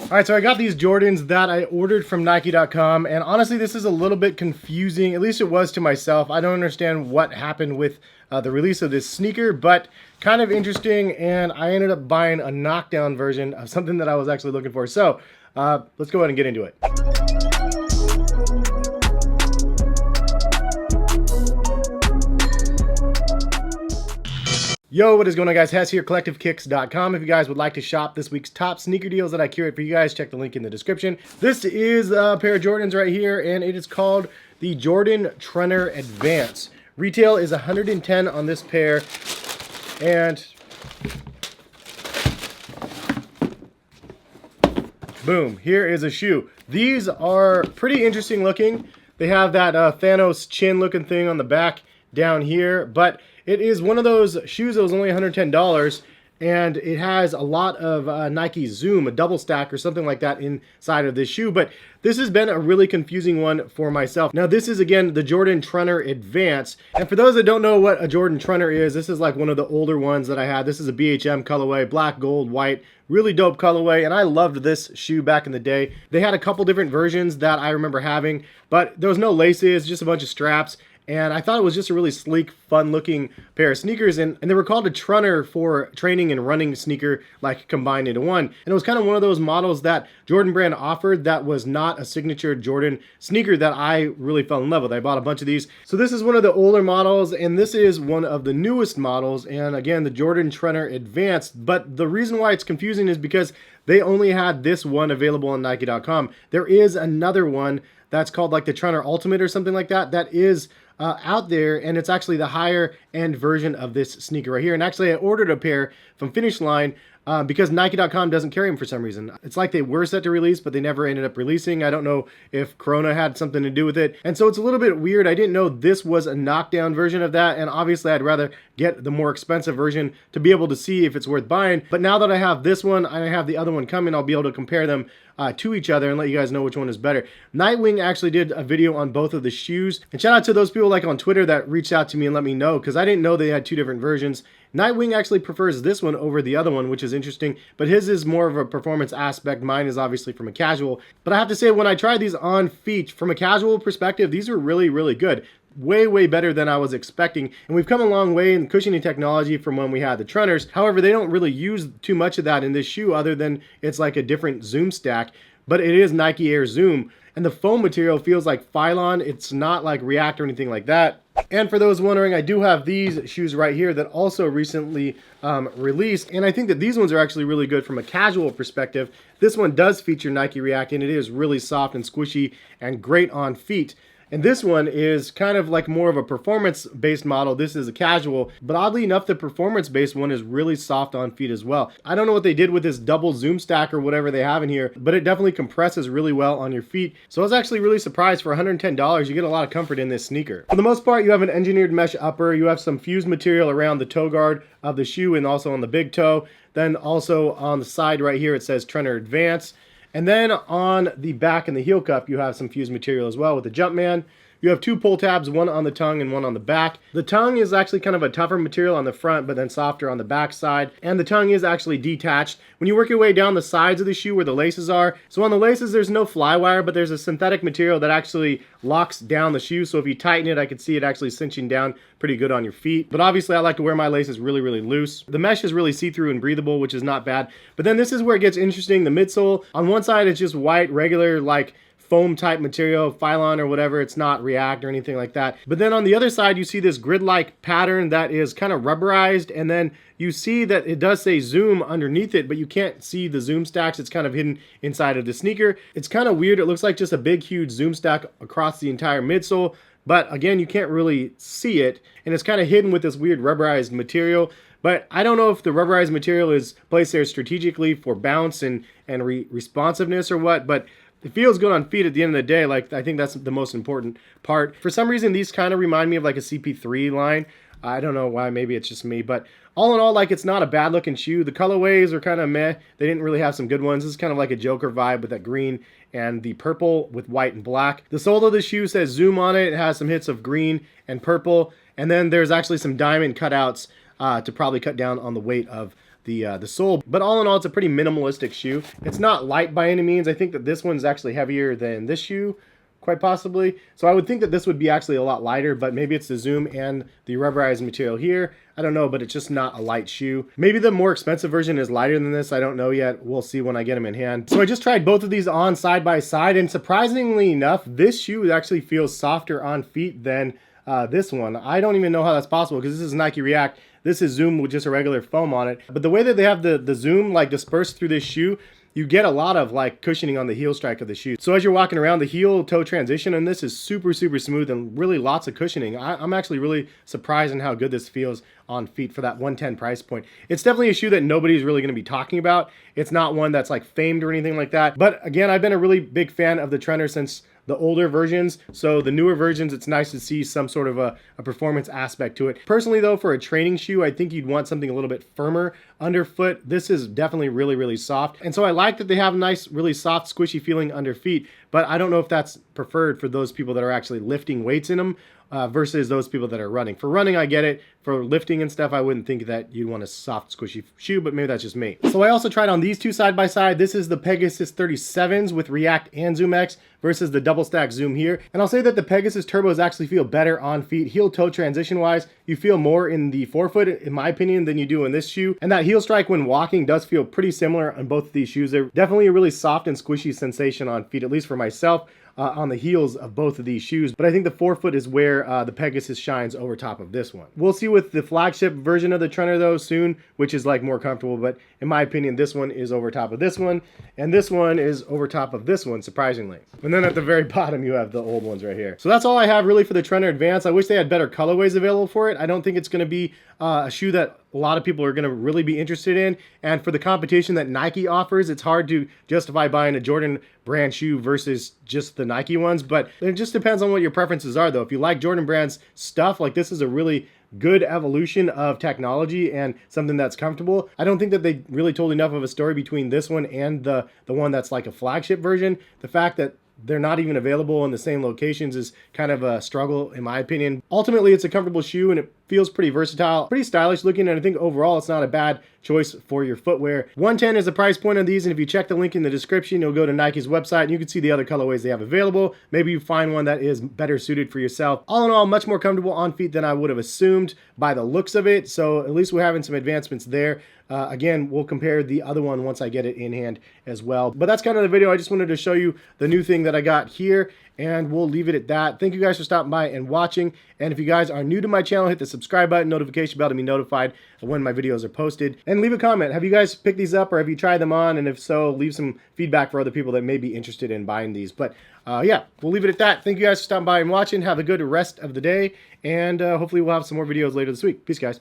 All right, so I got these Jordans that I ordered from Nike.com, and honestly, this is a little bit confusing. At least it was to myself. I don't understand what happened with the release of this sneaker, but kind of interesting, and I ended up buying a knockdown version of something that I was actually looking for. So let's go ahead and get into it. Yo, what is going on, guys? Hes here, CollectiveKicks.com. If you guys would like to shop this week's top sneaker deals that I curate for you guys, check the link in the description. This is a pair of Jordans right here, and it is called the Jordan Trunner Advance. Retail is $110 on this pair, and boom, here is a shoe. These are pretty interesting looking. They have that Thanos chin looking thing on the back down here, but it is one of those shoes that was only $110, and it has a lot of Nike Zoom, a double stack or something like that inside of this shoe. But this has been a really confusing one for myself. Now, this is, again, the Jordan Trunner Advance. And for those that don't know what a Jordan Trunner is, this is like one of the older ones that I had. This is a BHM colorway, black, gold, white, really dope colorway, and I loved this shoe back in the day. They had a couple different versions that I remember having, but there was no laces, just a bunch of straps. And I thought it was just a really sleek, fun-looking pair of sneakers, and they were called a Trenor for training and running sneaker, like combined into one. And it was kind of one of those models that Jordan Brand offered that was not a signature Jordan sneaker that I really fell in love with. I bought a bunch of these. So this is one of the older models, and this is one of the newest models, and again, the Jordan Trunner Advance. But the reason why it's confusing is because they only had this one available on Nike.com. There is another one that's called like the Trenor Ultimate or something like that, that is out there, and it's actually the higher end version of this sneaker right here. And actually I ordered a pair from Finish Line because Nike.com doesn't carry them for some reason. It's like they were set to release, but they never ended up releasing. I don't know if Corona had something to do with it. And so it's a little bit weird. I didn't know this was a knockdown version of that, and obviously I'd rather get the more expensive version to be able to see if it's worth buying. But now that I have this one and I have the other one coming, I'll be able to compare them to each other and let you guys know which one is better. Nightwing actually did a video on both of the shoes, and shout out to those people like on Twitter that reached out to me and let me know, because I didn't know they had two different versions. Nightwing actually prefers this one over the other one, which is interesting, but his is more of a performance aspect. Mine is obviously from a casual. But I have to say, when I tried these on feet, from a casual perspective, these were really, really good. Way better than I was expecting, and we've come a long way in cushioning technology from when we had the Trenors. However, they don't really use too much of that in this shoe, other than it's like a different zoom stack, but it is Nike Air Zoom, and the foam material feels like Phylon. It's not like React or anything like that. And for those wondering, I do have these shoes right here that also recently released, and I think that these ones are actually really good from a casual perspective. This one does feature Nike React, and it is really soft and squishy and great on feet. And this one is kind of like more of a performance-based model. This is a casual, but oddly enough, the performance-based one is really soft on feet as well. I don't know what they did with this double zoom stack or whatever they have in here, but it definitely compresses really well on your feet. So I was actually really surprised. For $110, you get a lot of comfort in this sneaker. For the most part, you have an engineered mesh upper. You have some fused material around the toe guard of the shoe and also on the big toe. Then also on the side right here, it says Trunner Advance. And then on the back and the heel cup, you have some fused material as well with the Jumpman. You have two pull tabs, one on the tongue and one on the back. The tongue is actually kind of a tougher material on the front, but then softer on the back side. And the tongue is actually detached. When you work your way down the sides of the shoe where the laces are, so on the laces there's no fly wire, but there's a synthetic material that actually locks down the shoe. So if you tighten it, I could see it actually cinching down pretty good on your feet. But obviously I like to wear my laces really, really loose. The mesh is really see-through and breathable, which is not bad. But then this is where it gets interesting. The midsole, on one side it's just white, regular, like foam type material, Phylon or whatever. It's not React or anything like that. But then on the other side, you see this grid-like pattern that is kind of rubberized, and then you see that it does say Zoom underneath it, but you can't see the Zoom stacks. It's kind of hidden inside of the sneaker. It's kind of weird. It looks like just a big, huge Zoom stack across the entire midsole, but again, you can't really see it, and it's kind of hidden with this weird rubberized material. But I don't know if the rubberized material is placed there strategically for bounce and responsiveness or what, but it feels good on feet at the end of the day. Like, I think that's the most important part. For some reason, these kind of remind me of like a CP3 line. I don't know why, maybe it's just me, but all in all, like, it's not a bad looking shoe. The colorways are kind of meh. They didn't really have some good ones. This is kind of like a Joker vibe with that green and the purple with white and black. The sole of the shoe says Zoom on it. It has some hits of green and purple, and then there's actually some diamond cutouts to probably cut down on the weight of the sole. But all in all, it's a pretty minimalistic shoe. It's not light by any means. I think that this one's actually heavier than this shoe, quite possibly. So I would think that this would be actually a lot lighter, but maybe it's the Zoom and the rubberized material here. I don't know, but it's just not a light shoe. Maybe the more expensive version is lighter than this. I don't know yet. We'll see when I get them in hand. So I just tried both of these on side by side, and surprisingly enough, this shoe actually feels softer on feet than this one. I don't even know how that's possible because this is Nike React. This is Zoom with just a regular foam on it. But the way that they have the Zoom like dispersed through this shoe, you get a lot of like cushioning on the heel strike of the shoe. So as you're walking around, the heel toe transition on this is super smooth and really lots of cushioning. I'm actually really surprised in how good this feels on feet for that 110 price point. It's definitely a shoe that nobody's really going to be talking about. It's not one that's like famed or anything like that. But again, I've been a really big fan of the Trenor since the older versions. So the newer versions, it's nice to see some sort of a performance aspect to it. Personally though, for a training shoe, I think you'd want something a little bit firmer underfoot. This is definitely really soft. And so I like that they have nice, really soft, squishy feeling under feet, but I don't know if that's preferred for those people that are actually lifting weights in them versus those people that are running. For running, I get it. For lifting and stuff, I wouldn't think that you'd want a soft, squishy shoe, but maybe that's just me. So I also tried on these two side by side. This is the Pegasus 37s with React and Zoom X versus the double stack Zoom here. And I'll say that the Pegasus Turbos actually feel better on feet. Heel toe transition wise, you feel more in the forefoot, in my opinion, than you do in this shoe. And that heel strike when walking does feel pretty similar on both of these shoes. They're definitely a really soft and squishy sensation on feet, at least for myself. On the heels of both of these shoes, but I think the forefoot is where the Pegasus shines over top of this one. We'll see with the flagship version of the Trenor though soon, which is like more comfortable, but in my opinion, this one is over top of this one, and this one is over top of this one, surprisingly. And then at the very bottom, you have the old ones right here. So that's all I have really for the Trenor Advance. I wish they had better colorways available for it. I don't think it's going to be a shoe that a lot of people are going to really be interested in, and for the competition that Nike offers, it's hard to justify buying a Jordan brand shoe versus just the Nike ones. But it just depends on what your preferences are though. If you like Jordan brand's stuff, like this is a really good evolution of technology and something that's comfortable. I don't think that they really told enough of a story between this one and the one that's like a flagship version. The fact that they're not even available in the same locations is kind of a struggle in my opinion. Ultimately, it's a comfortable shoe and it feels pretty versatile, pretty stylish looking, and I think overall it's not a bad choice for your footwear. 110 is the price point on these, and if you check the link in the description, you'll go to Nike's website and you can see the other colorways they have available. Maybe you find one that is better suited for yourself. All in all, much more comfortable on feet than I would have assumed by the looks of it, so at least we're having some advancements there. Again, we'll compare the other one once I get it in hand as well. But that's kind of the video. I just wanted to show you the new thing that I got here, and we'll leave it at that. Thank you guys for stopping by and watching. And if you guys are new to my channel, hit the subscribe button, notification bell to be notified when my videos are posted. And leave a comment. Have you guys picked these up or have you tried them on? And if so, leave some feedback for other people that may be interested in buying these. But yeah, we'll leave it at that. Thank you guys for stopping by and watching. Have a good rest of the day. And hopefully we'll have some more videos later this week. Peace, guys.